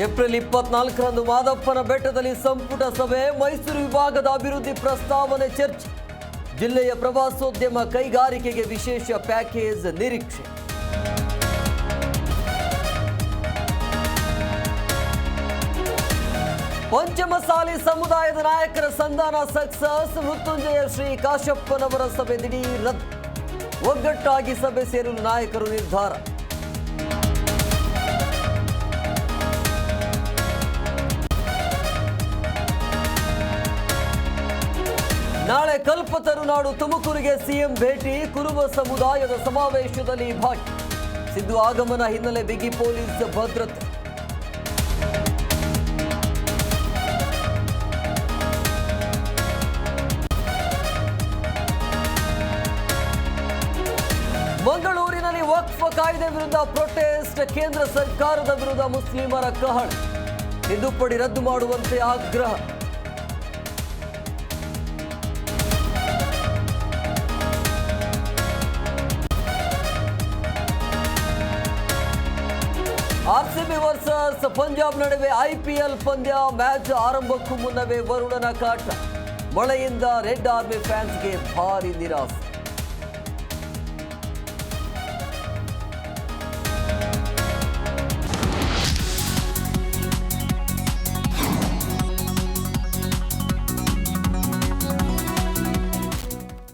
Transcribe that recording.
April 24ರಂದು ಮಾದಪ್ಪನ ಬೆಟ್ಟದಲ್ಲಿ ಸಂಪುಟ ಸಭೆ, ಮೈಸೂರು ವಿಭಾಗದ ಅಭಿವೃದ್ಧಿ ಪ್ರಸ್ತಾವನೆ ಚರ್ಚೆ. ಜಿಲ್ಲೆಯ ಪ್ರವಾಸೋದ್ಯಮ ಕೈಗಾರಿಕೆಗೆ ವಿಶೇಷ ಪ್ಯಾಕೇಜ್ ನಿರೀಕ್ಷೆ. ಪಂಚಮಸಾಲಿ ಸಮುದಾಯದ ನಾಯಕರ ಸಂಧಾನ ಸಕ್ಸಸ್. ಮೃತ್ಯುಂಜಯ ಶ್ರೀ ಕಾಶಪ್ಪನವರ ಸಭೆ ದಿಢೀರ್ ರದ್ದು. ಒಗ್ಗಟ್ಟಾಗಿ ಸಭೆ ಸೇರಲು ನಾಯಕರು ನಿರ್ಧಾರ. ನಾಳೆ ಕಲ್ಪತರುನಾಡು ತುಮಕೂರಿಗೆ ಸಿಎಂ ಭೇಟಿ. ಕುರುಬ ಸಮುದಾಯದ ಸಮಾವೇಶದಲ್ಲಿ ಭಾಗಿ. ಸಿದ್ದು ಆಗಮನ ಹಿನ್ನೆಲೆ ಬಿಗಿ ಪೊಲೀಸ್ ಭದ್ರತೆ. ಮಂಗಳೂರಿನಲ್ಲಿ ವಕ್ಫ್ ಕಾಯ್ದೆ ವಿರುದ್ಧ ಪ್ರೊಟೆಸ್ಟ್. ಕೇಂದ್ರ ಸರ್ಕಾರದ ವಿರುದ್ಧ ಮುಸ್ಲಿಮರ ಕಹಳ. ತಿದ್ದುಪಡಿ ರದ್ದು ಮಾಡುವಂತೆ ಆಗ್ರಹ. ಆರ್ಸಿಬಿ ವರ್ಸಸ್ ಪಂಜಾಬ್ ನಡುವೆ ಐಪಿಎಲ್ ಪಂದ್ಯ. ಮ್ಯಾಚ್ ಆರಂಭಕ್ಕೂ ಮುನ್ನವೇ ವರುಣನ ಕಾಟ. ಮಳೆಯಿಂದ ರೆಡ್ ಆರ್ಮಿ ಫ್ಯಾನ್ಸ್ಗೆ ಭಾರಿ ನಿರಾಸೆ.